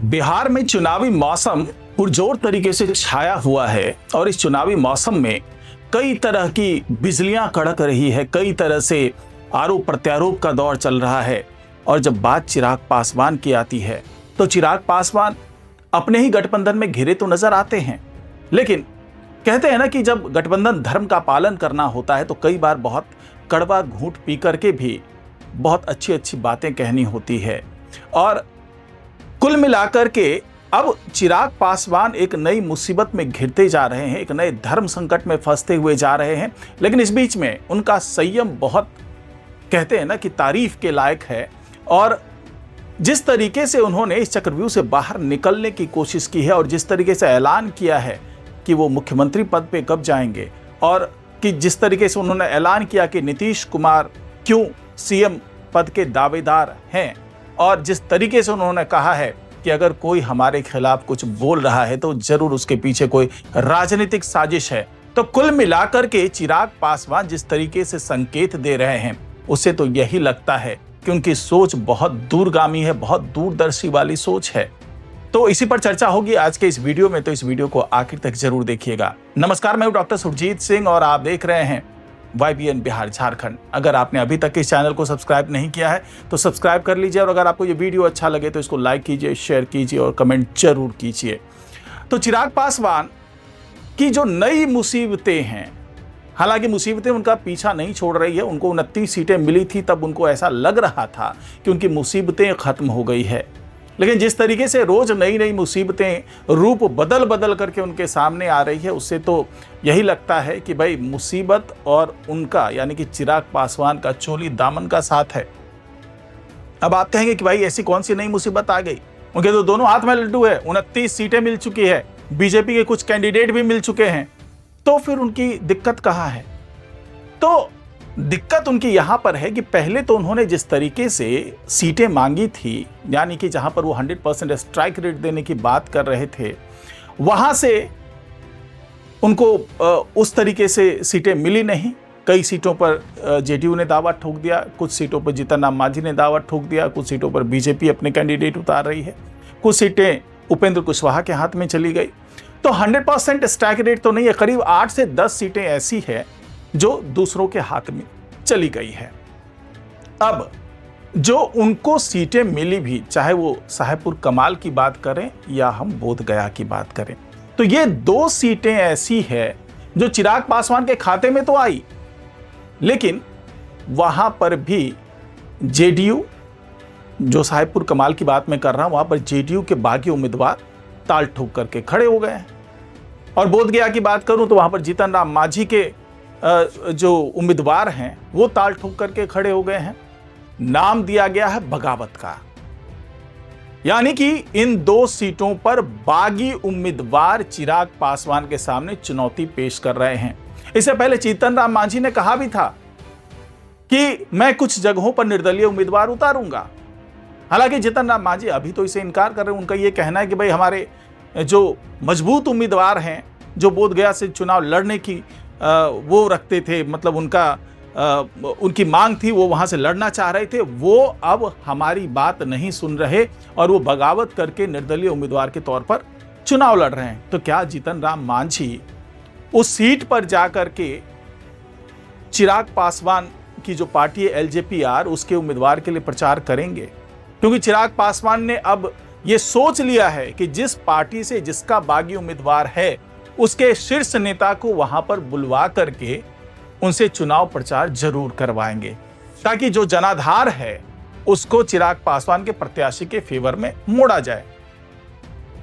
बिहार में चुनावी मौसम पुरजोर तरीके से छाया हुआ है और इस चुनावी मौसम में कई तरह की बिजलियां कड़क रही है, कई तरह से आरोप प्रत्यारोप का दौर चल रहा है। और जब बात चिराग पासवान की आती है तो चिराग पासवान अपने ही गठबंधन में घिरे तो नजर आते हैं, लेकिन कहते हैं ना कि जब गठबंधन धर्म का पालन करना होता है तो कई बार बहुत कड़वा घूंट पी करके भी बहुत अच्छी अच्छी बातें कहनी होती है। और कुल मिलाकर के अब चिराग पासवान एक नई मुसीबत में घिरते जा रहे हैं, एक नए धर्म संकट में फंसते हुए जा रहे हैं। लेकिन इस बीच में उनका संयम बहुत, कहते हैं ना कि तारीफ के लायक है। और जिस तरीके से उन्होंने इस चक्रव्यूह से बाहर निकलने की कोशिश की है और जिस तरीके से ऐलान किया है कि वो मुख्यमंत्री पद पे कब जाएंगे, और कि जिस तरीके से उन्होंने ऐलान किया कि नीतीश कुमार क्यों सीएम पद के दावेदार हैं, और जिस तरीके से उन्होंने कहा है कि अगर कोई हमारे खिलाफ कुछ बोल रहा है तो जरूर उसके पीछे कोई राजनीतिक साजिश है। तो कुल मिलाकर के चिराग पासवान जिस तरीके से संकेत दे रहे हैं उससे तो यही लगता है कि उनकी सोच बहुत दूरगामी है, बहुत दूरदर्शी वाली सोच है। तो इसी पर चर्चा होगी आज के इस वीडियो में, तो इस वीडियो को आखिर तक जरूर देखिएगा। नमस्कार, मैं हूं डॉक्टर सुरजीत सिंह और आप देख रहे हैं YBN बिहार झारखंड। अगर आपने अभी तक इस चैनल को सब्सक्राइब नहीं किया है तो सब्सक्राइब कर लीजिए, और अगर आपको ये वीडियो अच्छा लगे तो इसको लाइक कीजिए, शेयर कीजिए और कमेंट जरूर कीजिए। तो चिराग पासवान की जो नई मुसीबतें हैं, हालांकि मुसीबतें उनका पीछा नहीं छोड़ रही है। उनको 29 सीटें मिली थी, तब उनको ऐसा लग रहा था कि उनकी मुसीबतें खत्म हो गई है। लेकिन जिस तरीके से रोज नई नई मुसीबतें रूप बदल बदल करके उनके सामने आ रही है, उससे तो यही लगता है कि भाई मुसीबत और उनका यानी कि चिराग पासवान का चोली दामन का साथ है। अब आप कहेंगे कि भाई ऐसी कौन सी नई मुसीबत आ गई, उनके तो दोनों हाथ में लड्डू है, 29 सीटें मिल चुकी है, बीजेपी के कुछ कैंडिडेट भी मिल चुके हैं, तो फिर उनकी दिक्कत कहाँ है? तो दिक्कत उनकी यहां पर है कि पहले तो उन्होंने जिस तरीके से सीटें मांगी थी, यानी कि जहां पर वो 100% स्ट्राइक रेट देने की बात कर रहे थे, वहां से उनको उस तरीके से सीटें मिली नहीं। कई सीटों पर जेडीयू ने दावा ठोक दिया, कुछ सीटों पर जीतन राम मांझी ने दावा ठोक दिया, कुछ सीटों पर बीजेपी अपने कैंडिडेट उतार रही है, कुछ सीटें उपेंद्र कुशवाहा के हाथ में चली गई। तो 100% स्ट्राइक रेट तो नहीं है, करीब 8 से 10 सीटें ऐसी है जो दूसरों के हाथ में चली गई है। अब जो उनको सीटें मिली भी, चाहे वो साहेबपुर कमाल की बात करें या हम बोधगया की बात करें, तो ये 2 सीटें ऐसी है जो चिराग पासवान के खाते में तो आई, लेकिन वहां पर भी जेडीयू, जो साहेबपुर कमाल की बात मैं कर रहा हूं, वहां पर जेडीयू के बागी उम्मीदवार ताल ठोक करके खड़े हो गए हैं। और बोधगया की बात करूं तो वहां पर जीतन राम मांझी के जो उम्मीदवार हैं वो ताल ठोक करके खड़े हो गए हैं। नाम दिया गया है बगावत का, यानी कि इन 2 सीटों पर बागी उम्मीदवार चिराग पासवान के सामने चुनौती पेश कर रहे हैं। इससे पहले जीतन राम मांझी ने कहा भी था कि मैं कुछ जगहों पर निर्दलीय उम्मीदवार उतारूंगा। हालांकि जीतन राम मांझी अभी तो इसे इनकार कर रहे हैं। उनका यह कहना है कि भाई हमारे जो मजबूत उम्मीदवार हैं, जो बोधगया से चुनाव लड़ने की वो रखते थे, मतलब उनकी मांग थी, वो वहां से लड़ना चाह रहे थे, वो अब हमारी बात नहीं सुन रहे और वो बगावत करके निर्दलीय उम्मीदवार के तौर पर चुनाव लड़ रहे हैं। तो क्या जीतन राम मांझी उस सीट पर जाकर के चिराग पासवान की जो पार्टी है LJPR, उसके उम्मीदवार के लिए प्रचार करेंगे? क्योंकि चिराग पासवान ने अब ये सोच लिया है कि जिस पार्टी से जिसका बागी उम्मीदवार है उसके शीर्ष नेता को वहां पर बुलवा करके उनसे चुनाव प्रचार जरूर करवाएंगे, ताकि जो जनाधार है उसको चिराग पासवान के प्रत्याशी के फेवर में मोड़ा जाए।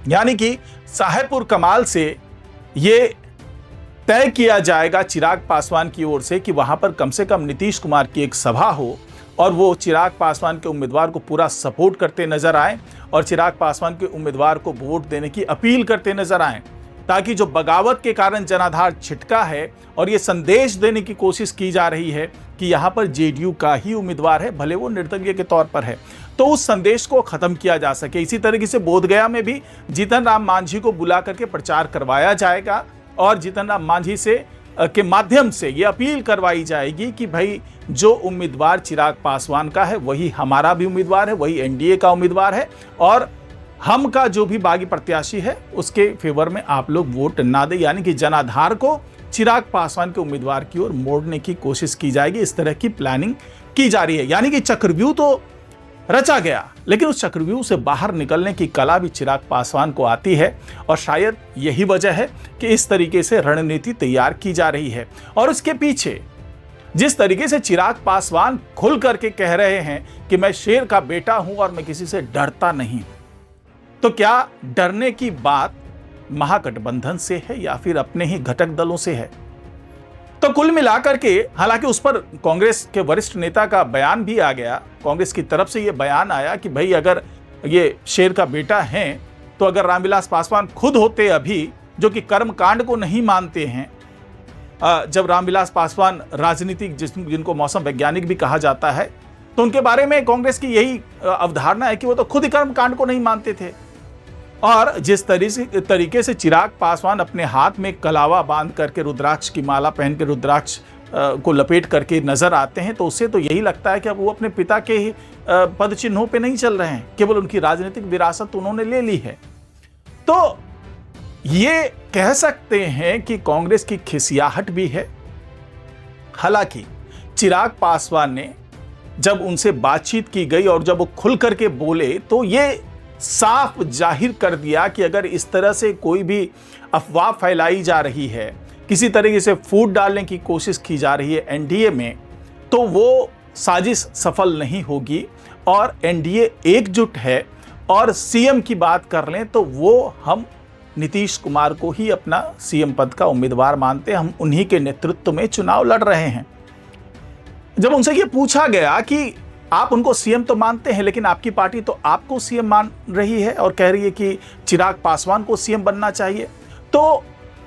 यानी कि साहेबपुर कमाल से ये तय किया जाएगा चिराग पासवान की ओर से कि वहां पर कम से कम नीतीश कुमार की एक सभा हो और वो चिराग पासवान के उम्मीदवार को पूरा सपोर्ट करते नजर आए और चिराग पासवान के उम्मीदवार को वोट देने की अपील करते नजर आए, ताकि जो बगावत के कारण जनाधार छिटका है और ये संदेश देने की कोशिश की जा रही है कि यहाँ पर जेडीयू का ही उम्मीदवार है, भले वो निर्दलीय के तौर पर है, तो उस संदेश को खत्म किया जा सके। इसी तरीके से बोधगया में भी जीतन राम मांझी को बुला करके प्रचार करवाया जाएगा और जीतन राम मांझी से के माध्यम से ये अपील करवाई जाएगी कि भाई जो उम्मीदवार चिराग पासवान का है वही हमारा भी उम्मीदवार है, वही एनडीए का उम्मीदवार है और हम का जो भी बागी प्रत्याशी है उसके फेवर में आप लोग वोट ना दें, यानी कि जनाधार को चिराग पासवान के उम्मीदवार की ओर मोड़ने की कोशिश की जाएगी। इस तरह की प्लानिंग की जा रही है, यानी कि चक्रव्यूह तो रचा गया, लेकिन उस चक्रव्यूह से बाहर निकलने की कला भी चिराग पासवान को आती है। और शायद यही वजह है कि इस तरीके से रणनीति तैयार की जा रही है। और उसके पीछे जिस तरीके से चिराग पासवान खुल करके कह रहे हैं कि मैं शेर का बेटा हूं और मैं किसी से डरता नहीं, तो क्या डरने की बात महागठबंधन से है या फिर अपने ही घटक दलों से है? तो कुल मिलाकर के, हालांकि उस पर कांग्रेस के वरिष्ठ नेता का बयान भी आ गया, कांग्रेस की तरफ से यह बयान आया कि भाई अगर ये शेर का बेटा है तो अगर रामविलास पासवान खुद होते अभी, जो कि कर्मकांड को नहीं मानते हैं, जब रामविलास पासवान राजनीतिक जिनको मौसम वैज्ञानिक भी कहा जाता है, तो उनके बारे में कांग्रेस की यही अवधारणा है कि वो तो खुद ही कर्मकांड को नहीं मानते थे। और जिस तरीके से चिराग पासवान अपने हाथ में कलावा बांध करके, रुद्राक्ष की माला पहन के, रुद्राक्ष को लपेट करके नजर आते हैं, तो उससे तो यही लगता है कि अब वो अपने पिता के ही पद चिन्हों पे नहीं चल रहे हैं, केवल उनकी राजनीतिक विरासत उन्होंने ले ली है। तो ये कह सकते हैं कि कांग्रेस की खिसियाहट भी है। हालांकि चिराग पासवान ने जब उनसे बातचीत की गई और जब वो खुल करके बोले, तो ये साफ जाहिर कर दिया कि अगर इस तरह से कोई भी अफवाह फैलाई जा रही है, किसी तरीके से फूट डालने की कोशिश की जा रही है एनडीए में, तो वो साजिश सफल नहीं होगी। और एनडीए एकजुट है। और सीएम की बात कर लें तो वो हम नीतीश कुमार को ही अपना सीएम पद का उम्मीदवार मानते हैं, हम उन्हीं के नेतृत्व में चुनाव लड़ रहे हैं। जब उनसे ये पूछा गया कि आप उनको सीएम तो मानते हैं, लेकिन आपकी पार्टी तो आपको सीएम मान रही है और कह रही है कि चिराग पासवान को सीएम बनना चाहिए, तो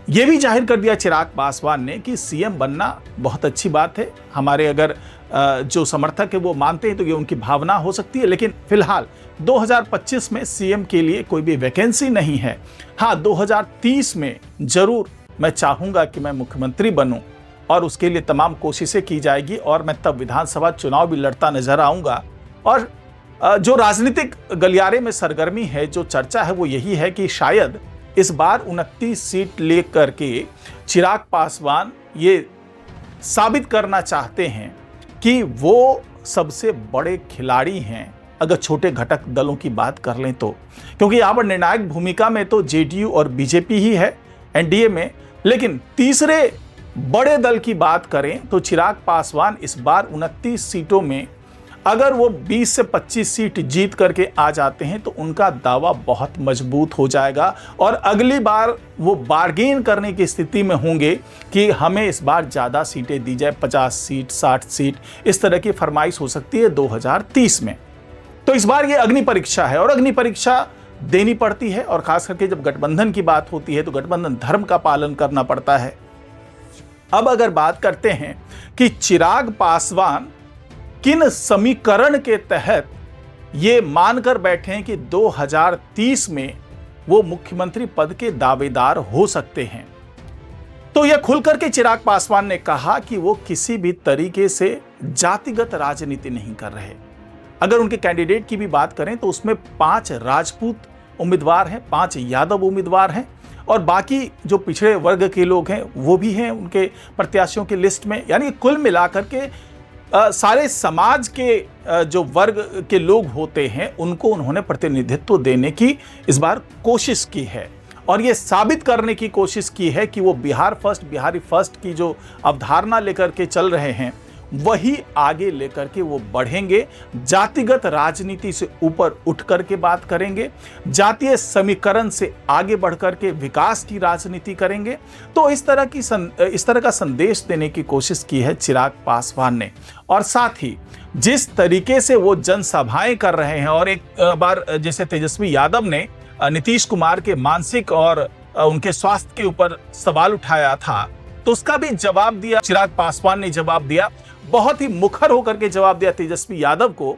ये भी जाहिर कर दिया चिराग पासवान ने कि सीएम बनना बहुत अच्छी बात है, हमारे अगर जो समर्थक है वो मानते हैं तो ये उनकी भावना हो सकती है, लेकिन फिलहाल 2025 में सीएम के लिए कोई भी वैकेंसी नहीं है। हाँ, 2030 में जरूर मैं चाहूंगा कि मैं मुख्यमंत्री बनूं और उसके लिए तमाम कोशिशें की जाएगी और मैं तब विधानसभा चुनाव भी लड़ता नजर आऊंगा। और जो राजनीतिक गलियारे में सरगर्मी है, जो चर्चा है, वो यही है कि शायद इस बार 29 सीट लेकर के चिराग पासवान ये साबित करना चाहते हैं कि वो सबसे बड़े खिलाड़ी हैं, अगर छोटे घटक दलों की बात कर लें तो। क्योंकि यहाँ पर निर्णायक भूमिका में तो जेडीयू और बीजेपी ही है एनडीए में, लेकिन तीसरे बड़े दल की बात करें तो चिराग पासवान इस बार 29 सीटों में अगर वो 20 से 25 सीट जीत करके आ जाते हैं तो उनका दावा बहुत मजबूत हो जाएगा और अगली बार वो बार्गेन करने की स्थिति में होंगे कि हमें इस बार ज़्यादा सीटें दी जाए, 50 सीट, 60 सीट, इस तरह की फरमाइश हो सकती है 2030 में। तो इस बार ये अग्नि परीक्षा है और अग्नि परीक्षा देनी पड़ती है। और खास करके जब गठबंधन की बात होती है तो गठबंधन धर्म का पालन करना पड़ता है। अब अगर बात करते हैं कि चिराग पासवान किन समीकरण के तहत ये मानकर बैठे हैं कि 2030 में वो मुख्यमंत्री पद के दावेदार हो सकते हैं, तो यह खुलकर के चिराग पासवान ने कहा कि वो किसी भी तरीके से जातिगत राजनीति नहीं कर रहे। अगर उनके कैंडिडेट की भी बात करें तो उसमें 5 राजपूत उम्मीदवार हैं, 5 यादव उम्मीदवार हैं और बाकी जो पिछड़े वर्ग के लोग हैं वो भी हैं उनके प्रत्याशियों की लिस्ट में। यानी कुल मिलाकर के सारे समाज के जो वर्ग के लोग होते हैं उनको उन्होंने प्रतिनिधित्व देने की इस बार कोशिश की है और ये साबित करने की कोशिश की है कि वो बिहार फर्स्ट, बिहारी फर्स्ट की जो अवधारणा लेकर के चल रहे हैं वही आगे लेकर के वो बढ़ेंगे। जातिगत राजनीति से ऊपर उठ करके बात करेंगे, जातीय समीकरण से आगे बढ़कर के विकास की राजनीति करेंगे। तो इस तरह का संदेश देने की कोशिश की है चिराग पासवान ने। और साथ ही जिस तरीके से वो जनसभाएं कर रहे हैं और एक बार जैसे तेजस्वी यादव ने नीतीश कुमार के मानसिक और उनके स्वास्थ्य के ऊपर सवाल उठाया था तो उसका भी जवाब दिया चिराग पासवान ने। जवाब दिया, बहुत ही मुखर होकर के जवाब दिया तेजस्वी यादव को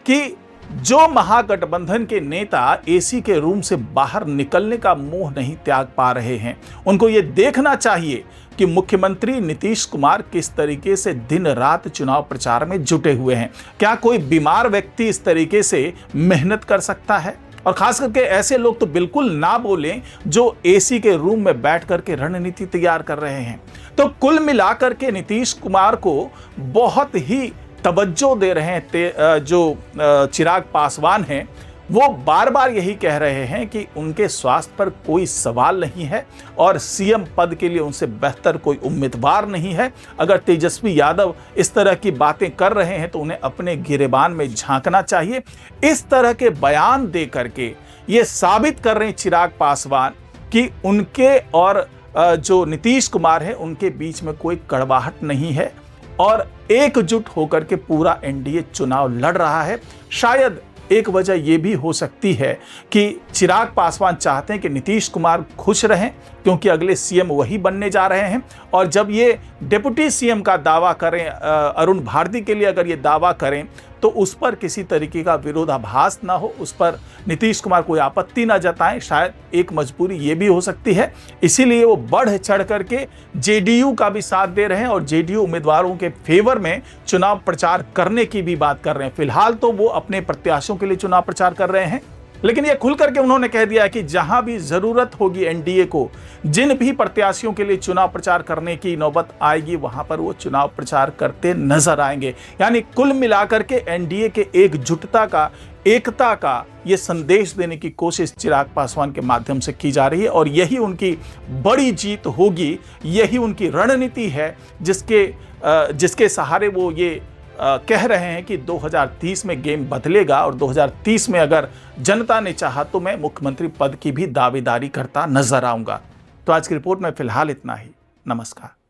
कि जो महागठबंधन के नेता एसी के रूम से बाहर निकलने का मोह नहीं त्याग पा रहे हैं, उनको ये देखना चाहिए कि मुख्यमंत्री नीतीश कुमार किस तरीके से दिन रात चुनाव प्रचार में जुटे हुए हैं। क्या कोई बीमार व्यक्ति इस तरीके से मेहनत कर सकता है? और खास करके ऐसे लोग तो बिल्कुल ना बोलें जो एसी के रूम में बैठ करके रणनीति तैयार कर रहे हैं। तो कुल मिलाकर के नीतीश कुमार को बहुत ही तवज्जो दे रहे हैं जो चिराग पासवान हैं, वो बार बार यही कह रहे हैं कि उनके स्वास्थ्य पर कोई सवाल नहीं है और सीएम पद के लिए उनसे बेहतर कोई उम्मीदवार नहीं है। अगर तेजस्वी यादव इस तरह की बातें कर रहे हैं तो उन्हें अपने गिरेबान में झांकना चाहिए। इस तरह के बयान दे करके ये साबित कर रहे हैं चिराग पासवान कि उनके और जो नीतीश कुमार है उनके बीच में कोई कड़वाहट नहीं है और एकजुट होकर के पूरा एनडीए चुनाव लड़ रहा है। शायद एक वजह यह भी हो सकती है कि चिराग पासवान चाहते हैं कि नीतीश कुमार खुश रहें, क्योंकि अगले सीएम वही बनने जा रहे हैं। और जब ये डिप्टी सीएम का दावा करें, अरुण भारती के लिए अगर ये दावा करें तो उस पर किसी तरीके का विरोधाभास ना हो, उस पर नीतीश कुमार कोई आपत्ति ना जताएं। शायद एक मजबूरी ये भी हो सकती है, इसीलिए वो बढ़ चढ़ करके जेडीयू का भी साथ दे रहे हैं और जेडीयू उम्मीदवारों के फेवर में चुनाव प्रचार करने की भी बात कर रहे हैं। फिलहाल तो वो अपने प्रत्याशियों के लिए चुनाव प्रचार कर रहे हैं, लेकिन ये खुल करके उन्होंने कह दिया है कि जहां भी जरूरत होगी एनडीए को, जिन भी प्रत्याशियों के लिए चुनाव प्रचार करने की नौबत आएगी, वहां पर वो चुनाव प्रचार करते नजर आएंगे। यानी कुल मिलाकर के एनडीए के एकजुटता का, एकता का ये संदेश देने की कोशिश चिराग पासवान के माध्यम से की जा रही है और यही उनकी बड़ी जीत होगी, यही उनकी रणनीति है जिसके सहारे वो ये कह रहे हैं कि 2030 में गेम बदलेगा और 2030 में अगर जनता ने चाहा तो मैं मुख्यमंत्री पद की भी दावेदारी करता नजर आऊंगा। तो आज की रिपोर्ट में फिलहाल इतना ही। नमस्कार।